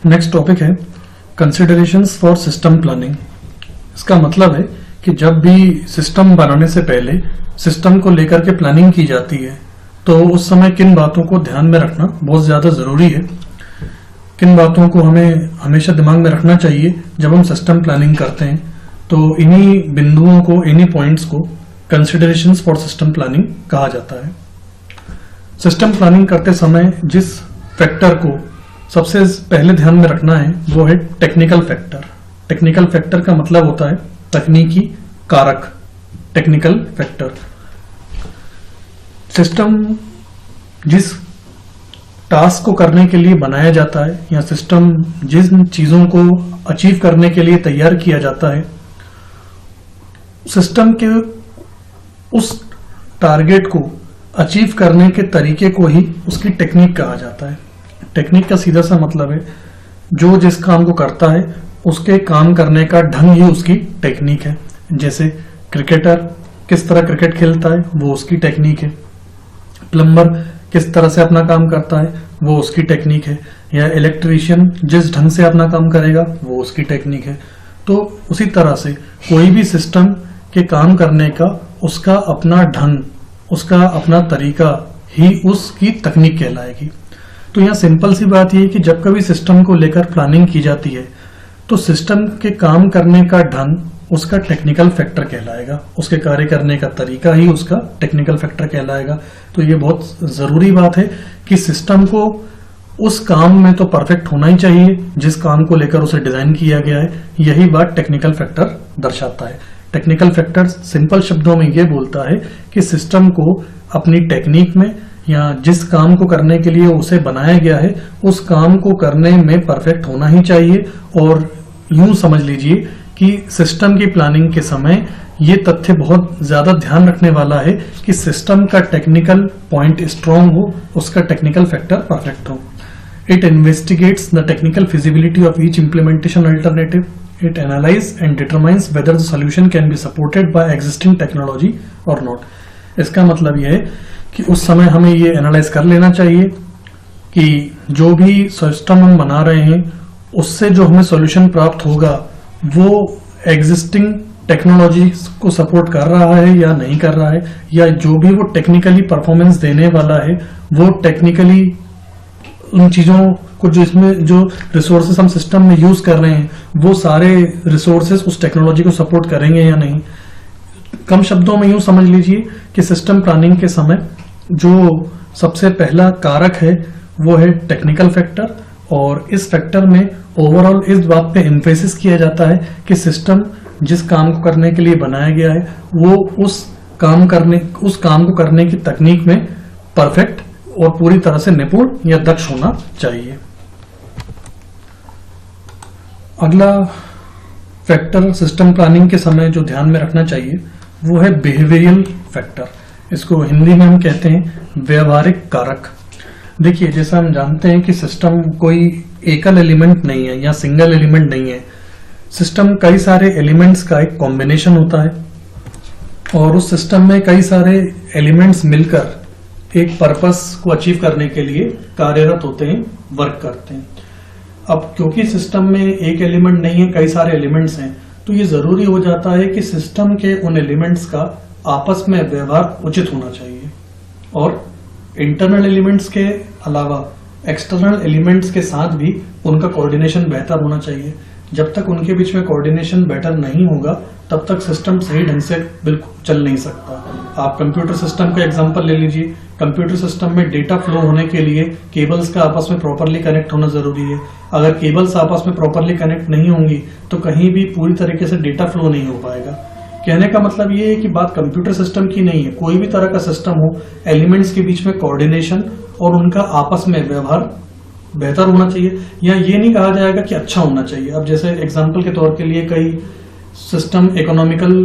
Next topic है considerations for system planning. इसका मतलब है कि जब भी सिस्टम बनाने से पहले सिस्टम को लेकर के प्लानिंग की जाती है तो उस समय किन बातों को ध्यान में रखना बहुत ज्यादा जरूरी है, किन बातों को हमें हमेशा दिमाग में रखना चाहिए जब हम सिस्टम प्लानिंग करते हैं। तो इन्हीं बिंदुओं को, इन्हीं पॉइंट्स को कंसिडरेशंस फॉर सिस्टम प्लानिंग कहा जाता है। सिस्टम प्लानिंग करते समय जिस फैक्टर को सबसे पहले ध्यान में रखना है वो है टेक्निकल फैक्टर। टेक्निकल फैक्टर का मतलब होता है तकनीकी कारक। टेक्निकल फैक्टर सिस्टम जिस टास्क को करने के लिए बनाया जाता है या सिस्टम जिन चीजों को अचीव करने के लिए तैयार किया जाता है, सिस्टम के उस टारगेट को अचीव करने के तरीके को ही उसकी टेक्निक कहा जाता है। टेक्निक का सीधा सा मतलब है जो जिस काम को करता है उसके काम करने का ढंग ही उसकी टेक्निक है। जैसे क्रिकेटर किस तरह क्रिकेट खेलता है वो उसकी टेक्निक है, प्लम्बर किस तरह से अपना काम करता है वो उसकी टेक्निक है, या इलेक्ट्रीशियन जिस ढंग से अपना काम करेगा वो उसकी टेक्निक है। तो उसी तरह से कोई भी सिस्टम के काम करने का उसका अपना ढंग, उसका अपना तरीका ही उसकी तकनीक कहलाएगी। तो यहाँ सिंपल सी बात यह है कि जब कभी सिस्टम को लेकर प्लानिंग की जाती है तो सिस्टम के काम करने का ढंग उसका टेक्निकल फैक्टर कहलाएगा, उसके कार्य करने का तरीका ही उसका टेक्निकल फैक्टर कहलाएगा। तो ये बहुत जरूरी बात है कि सिस्टम को उस काम में तो परफेक्ट होना ही चाहिए जिस काम को लेकर उसे डिजाइन किया गया है। यही बात टेक्निकल फैक्टर दर्शाता है। टेक्निकल फैक्टर सिंपल शब्दों में ये बोलता है कि सिस्टम को अपनी टेक्निक में या जिस काम को करने के लिए उसे बनाया गया है उस काम को करने में परफेक्ट होना ही चाहिए। और यूं समझ लीजिए कि सिस्टम की प्लानिंग के समय ये तथ्य बहुत ज्यादा ध्यान रखने वाला है कि सिस्टम का टेक्निकल पॉइंट स्ट्रांग हो, उसका टेक्निकल फैक्टर परफेक्ट हो। It investigates the technical feasibility of each implementation alternative. It analyzes and determines whether the solution can be supported by existing technology or not. इसका मतलब यह है कि उस समय हमें ये एनालाइज कर लेना चाहिए कि जो भी सिस्टम हम बना रहे हैं उससे जो हमें सॉल्यूशन प्राप्त होगा वो एग्जिस्टिंग टेक्नोलॉजी को सपोर्ट कर रहा है या नहीं कर रहा है, या जो भी वो टेक्निकली परफॉर्मेंस देने वाला है वो टेक्निकली उन चीजों को जो इसमें जो रिसोर्सेस हम सिस्टम में यूज कर रहे हैं वो सारे रिसोर्सेस उस टेक्नोलॉजी को सपोर्ट करेंगे या नहीं। कम शब्दों में यूं समझ लीजिए कि सिस्टम प्लानिंग के समय जो सबसे पहला कारक है वो है टेक्निकल फैक्टर, और इस फैक्टर में ओवरऑल इस बात पे एम्फेसिस किया जाता है कि सिस्टम जिस काम को करने के लिए बनाया गया है वो उस काम को करने की तकनीक में परफेक्ट और पूरी तरह से निपुण या दक्ष होना चाहिए। अगला फैक्टर सिस्टम प्लानिंग के समय जो ध्यान में रखना चाहिए वो है बिहेवियरल फैक्टर। इसको हिंदी में हम कहते हैं व्यवहारिक कारक। देखिए, जैसा हम जानते हैं कि सिस्टम कोई एकल एलिमेंट नहीं है या सिंगल एलिमेंट नहीं है। सिस्टम कई सारे एलिमेंट्स का एक कॉम्बिनेशन होता है और उस सिस्टम में कई सारे एलिमेंट्स मिलकर एक पर्पस को अचीव करने के लिए कार्यरत होते हैं, वर्क करते हैं। अब क्योंकि सिस्टम में एक एलिमेंट नहीं है, कई सारे एलिमेंट्स हैं, तो ये जरूरी हो जाता है कि सिस्टम के उन एलिमेंट्स का आपस में व्यवहार उचित होना चाहिए और इंटरनल एलिमेंट्स के अलावा एक्सटर्नल एलिमेंट्स के साथ भी उनका कोऑर्डिनेशन बेहतर होना चाहिए। जब तक उनके बीच में कोऑर्डिनेशन बेटर नहीं होगा तब तक सिस्टम सही ढंग से बिल्कुल चल नहीं सकता। आप कंप्यूटर सिस्टम का एग्जांपल ले लीजिए। कंप्यूटर सिस्टम में डेटा फ्लो होने के लिए केबल्स का आपस में प्रॉपरली कनेक्ट होना जरूरी है। अगर केबल्स आपस में प्रॉपरली कनेक्ट नहीं होंगी तो कहीं भी पूरी तरीके से डेटा फ्लो नहीं हो पाएगा। कहने का मतलब ये है कि बात कंप्यूटर सिस्टम की नहीं है, कोई भी तरह का सिस्टम हो, एलिमेंट्स के बीच में कोऑर्डिनेशन और उनका आपस में व्यवहार बेहतर होना चाहिए। या ये नहीं कहा जाएगा कि अच्छा होना चाहिए। अब जैसे एग्जांपल के तौर के लिए कई सिस्टम इकोनॉमिकल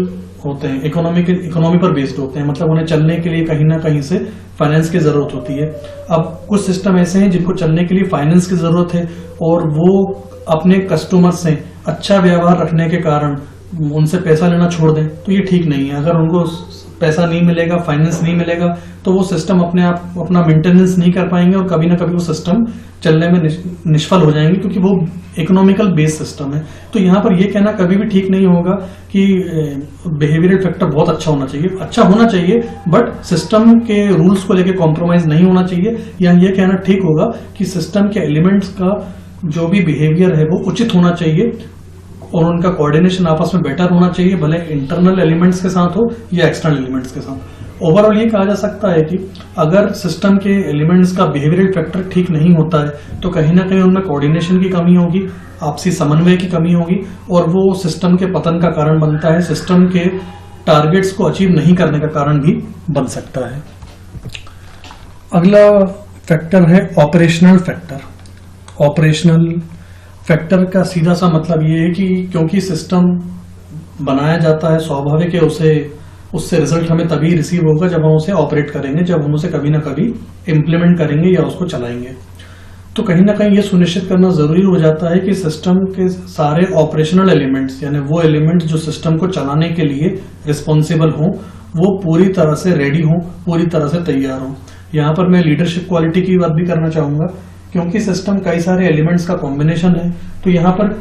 होते हैं, इकोनॉमी पर बेस्ड होते हैं, मतलब उन्हें चलने के लिए कहीं ना कहीं से फाइनेंस की जरूरत होती है। अब कुछ सिस्टम ऐसे हैं जिनको चलने के लिए फाइनेंस की जरूरत है और वो अपने कस्टमर से अच्छा व्यवहार रखने के कारण उनसे पैसा लेना छोड़ दें तो ये ठीक नहीं है। अगर उनको पैसा नहीं मिलेगा, फाइनेंस नहीं मिलेगा, तो वो सिस्टम अपने आप अपना मेंटेनेंस नहीं कर पाएंगे और कभी ना कभी वो सिस्टम चलने में निष्फल हो जाएंगे, क्योंकि वो इकोनॉमिकल बेस्ड सिस्टम है। तो यहाँ पर ये कहना कभी भी ठीक नहीं होगा कि बिहेवियरल फैक्टर बहुत अच्छा होना चाहिए। अच्छा होना चाहिए, बट सिस्टम के रूल्स को लेकर कॉम्प्रोमाइज नहीं होना चाहिए। या ये कहना ठीक होगा कि सिस्टम के एलिमेंट्स का जो भी बिहेवियर है वो उचित होना चाहिए और उनका कोऑर्डिनेशन आपस में बेटर होना चाहिए, भले इंटरनल एलिमेंट्स के साथ हो या एक्सटर्नल एलिमेंट्स के साथ। ओवरऑल ये कहा जा सकता है कि अगर सिस्टम के एलिमेंट्स का बिहेवियरल फैक्टर ठीक नहीं होता है तो कहीं ना कहीं उनमें कोऑर्डिनेशन की कमी होगी, आपसी समन्वय की कमी होगी और वो सिस्टम के पतन का कारण बनता है, सिस्टम के टारगेट्स को अचीव नहीं करने का कारण भी बन सकता है। अगला फैक्टर है ऑपरेशनल फैक्टर। ऑपरेशनल फैक्टर का सीधा सा मतलब ये है कि क्योंकि सिस्टम बनाया जाता है, स्वाभाविक है उससे रिजल्ट हमें तभी रिसीव होगा जब हम उसे ऑपरेट करेंगे, जब हम उसे कभी ना कभी इम्प्लीमेंट करेंगे या उसको चलाएंगे। तो कहीं ना कहीं ये सुनिश्चित करना जरूरी हो जाता है कि सिस्टम के सारे ऑपरेशनल एलिमेंट्स, यानी वो एलिमेंट्स जो सिस्टम को चलाने के लिए रिस्पॉन्सिबल हों, वो पूरी तरह से रेडी हों, पूरी तरह से तैयार हों। यहाँ पर मैं लीडरशिप क्वालिटी की बात भी करना चाहूंगा, क्योंकि सिस्टम कई सारे एलिमेंट्स का कॉम्बिनेशन है, तो यहाँ पर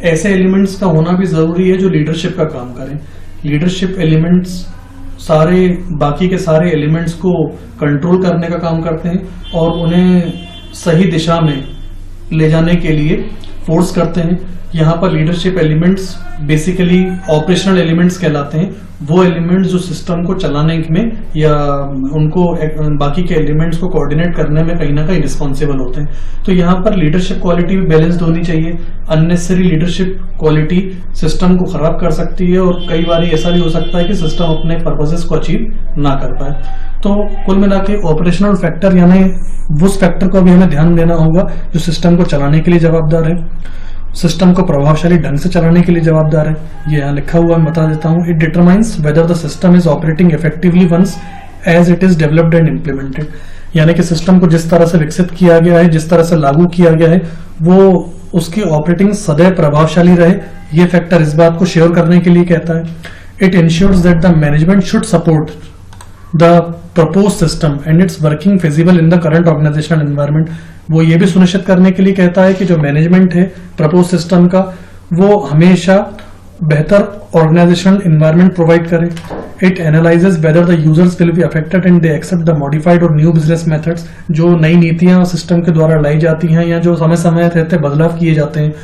ऐसे एलिमेंट्स का होना भी जरूरी है जो लीडरशिप का काम करें। लीडरशिप एलिमेंट्स सारे बाकी के सारे एलिमेंट्स को कंट्रोल करने का काम करते हैं और उन्हें सही दिशा में ले जाने के लिए फोर्स करते हैं। यहाँ पर leadership elements basically operational elements कहलाते हैं, वो एलिमेंट्स जो सिस्टम को चलाने में या उनको बाकी के एलिमेंट्स को कोऑर्डिनेट करने में कहीं ना कहीं रिस्पॉन्सिबल होते हैं। तो यहाँ पर लीडरशिप क्वालिटी भी बैलेंस्ड होनी चाहिए। अननेसेसरी लीडरशिप क्वालिटी सिस्टम को खराब कर सकती है और कई बार ऐसा भी हो सकता है कि सिस्टम अपने पर्पसेस को अचीव ना कर पाए। तो कुल मिला के ऑपरेशनल फैक्टर यानी उस फैक्टर को भी हमें ध्यान देना होगा जो सिस्टम को चलाने के लिए जवाबदार है, सिस्टम को प्रभावशाली ढंग से चलाने के लिए जवाबदार है। ये यहाँ लिखा हुआ मैं बता देता हूँ। It determines whether the system is operating effectively once as it is developed and implemented, यानी कि सिस्टम को जिस तरह से विकसित किया गया है, जिस तरह से लागू किया गया है, वो उसकी ऑपरेटिंग सदैव प्रभावशाली रहे। ये फैक्टर इस बात को श्योर करने के लिए कहता है। It ensures that the management should support the propose system and its working feasible in the current organisational environment. वो ये भी सुनिश्चित करने के लिए कहता है कि जो मैनेजमेंट है प्रपोज सिस्टम का, वो हमेशा बेहतर ऑर्गेनाइजेशनल एनवायरनमेंट प्रोवाइड करे। It analyses whether the users will be affected and they accept the modified और न्यू बिजनेस मेथड्स। जो नई नीतियां सिस्टम के द्वारा लाई जाती हैं या जो समय समय रहते बदलाव किए जाते हैं,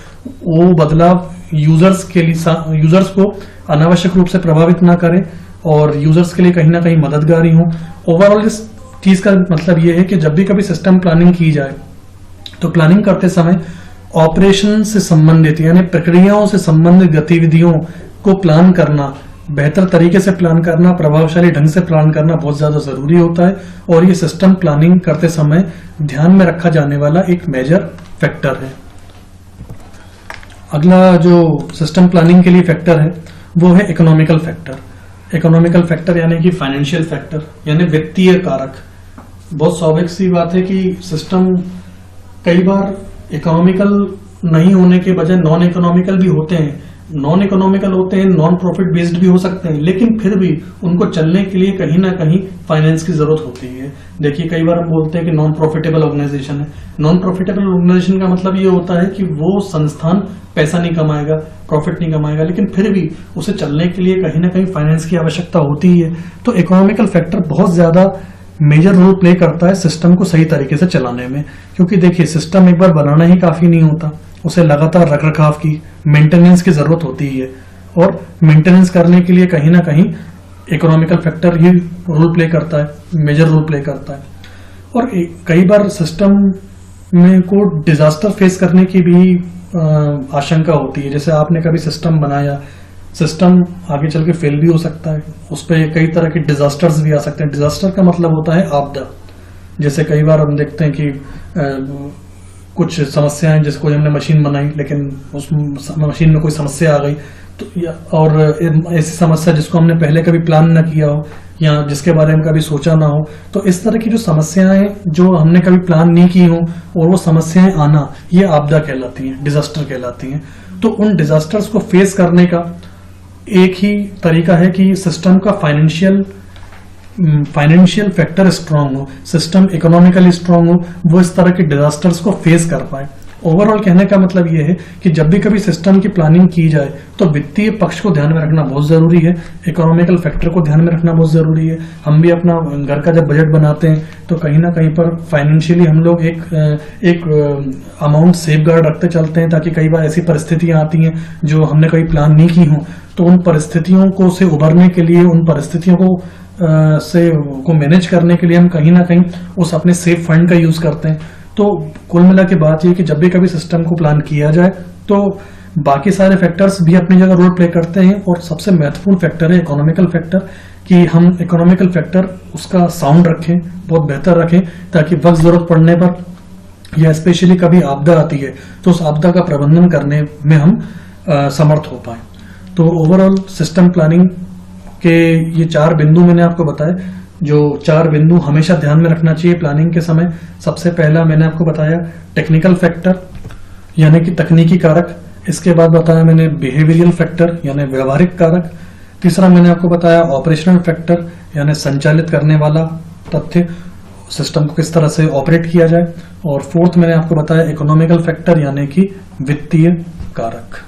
वो बदलाव यूजर्स को अनावश्यक रूप से प्रभावित ना करें और यूजर्स के लिए कहीं ना कहीं मददगारी हो। ओवरऑल इस चीज का मतलब यह है कि जब भी कभी सिस्टम प्लानिंग की जाए तो प्लानिंग करते समय ऑपरेशन से संबंधित यानी प्रक्रियाओं से संबंधित गतिविधियों को प्लान करना, बेहतर तरीके से प्लान करना, प्रभावशाली ढंग से प्लान करना बहुत ज्यादा जरूरी होता है और ये सिस्टम प्लानिंग करते समय ध्यान में रखा जाने वाला एक मेजर फैक्टर है। अगला जो सिस्टम प्लानिंग के लिए फैक्टर है वो है इकोनॉमिकल फैक्टर। इकोनॉमिकल फैक्टर यानी कि फाइनेंशियल फैक्टर यानी वित्तीय कारक। बहुत स्वाभाविक सी बात है कि सिस्टम कई बार इकोनॉमिकल नहीं होने के बजाय नॉन इकोनॉमिकल भी होते हैं। नॉन इकोनॉमिकल होते हैं, नॉन प्रॉफिट बेस्ड भी हो सकते हैं, लेकिन फिर भी उनको चलने के लिए कहीं ना कहीं फाइनेंस की जरूरत होती है। देखिए कई बार हम बोलते हैं कि नॉन प्रॉफिटेबल ऑर्गेनाइजेशन है। नॉन प्रॉफिटेबल ऑर्गेनाइजेशन का मतलब ये होता है कि वो संस्थान पैसा नहीं कमाएगा, प्रॉफिट नहीं कमाएगा, लेकिन फिर भी उसे चलने के लिए कहीं ना कहीं फाइनेंस की आवश्यकता होती है। तो इकोनॉमिकल फैक्टर बहुत ज्यादा मेजर रोल प्ले करता है सिस्टम को सही तरीके से चलाने में, क्योंकि देखिए सिस्टम एक बार बनाना ही काफी नहीं होता, उसे लगातार रखरखाव की, मेंटेनेंस की जरूरत होती है और मेंटेनेंस करने के लिए कहीं ना कहीं इकोनॉमिकल फैक्टर ही रोल प्ले करता है, मेजर रोल प्ले करता है। और कई बार सिस्टम में को डिजास्टर फेस करने की भी आशंका होती है। जैसे आपने कभी सिस्टम बनाया, सिस्टम आगे चल के फेल भी हो सकता है, उस पर कई तरह के डिजास्टर्स भी आ सकते हैं। डिजास्टर का मतलब होता है आपदा। जैसे कई बार हम देखते हैं कि कुछ समस्याएं, जैसे कोई हमने मशीन बनाई लेकिन उस मशीन में कोई समस्या आ गई, तो और ऐसी समस्या जिसको हमने पहले कभी प्लान न किया हो या जिसके बारे में कभी सोचा ना हो, तो इस तरह की जो समस्याएं जो हमने कभी प्लान नहीं की हो और वो समस्याएं आना, ये आपदा कहलाती हैं, डिजास्टर कहलाती हैं। तो उन डिजास्टर्स को फेस करने का एक ही तरीका है कि सिस्टम का फाइनेंशियल फाइनेंशियल फैक्टर स्ट्रांग हो, सिस्टम इकोनॉमिकली स्ट्रांग हो, वो इस तरह के डिजास्टर्स को फेस कर पाए। ओवरऑल कहने का मतलब ये है कि जब भी कभी सिस्टम की प्लानिंग की जाए तो वित्तीय पक्ष को ध्यान में रखना बहुत जरूरी है, इकोनॉमिकल फैक्टर को ध्यान में रखना बहुत जरूरी है। हम भी अपना घर का जब बजट बनाते हैं तो कहीं ना कहीं पर फाइनेंशियली हम लोग एक अमाउंट सेफ गार्ड रखते चलते हैं, ताकि कई बार ऐसी परिस्थितियां आती हैं जो हमने कभी प्लान नहीं की हों, तो उन परिस्थितियों को से उभरने के लिए, उन परिस्थितियों को मैनेज करने के लिए हम कहीं ना कहीं उस अपने सेफ फंड का यूज करते हैं। तो कुल मिला के बात ये कि जब भी कभी सिस्टम को प्लान किया जाए तो बाकी सारे फैक्टर्स भी अपनी जगह रोल प्ले करते हैं, और सबसे महत्वपूर्ण फैक्टर है इकोनॉमिकल फैक्टर, कि हम इकोनॉमिकल फैक्टर उसका साउंड रखें, बहुत बेहतर रखें, ताकि वक्त जरूरत पड़ने पर या स्पेशली कभी आपदा आती है तो उस आपदा का प्रबंधन करने में हम समर्थ हो पाए। तो ओवरऑल सिस्टम प्लानिंग के ये 4 बिंदु मैंने आपको बताए, जो 4 बिंदु हमेशा ध्यान में रखना चाहिए प्लानिंग के समय। सबसे पहला मैंने आपको बताया टेक्निकल फैक्टर यानी कि तकनीकी कारक, इसके बाद बताया मैंने बिहेवियरल फैक्टर यानी व्यवहारिक कारक, तीसरा मैंने आपको बताया ऑपरेशनल फैक्टर यानी संचालित करने वाला तथ्य, सिस्टम को किस तरह से ऑपरेट किया जाए, और फोर्थ मैंने आपको बताया इकोनॉमिकल फैक्टर यानी कि वित्तीय कारक।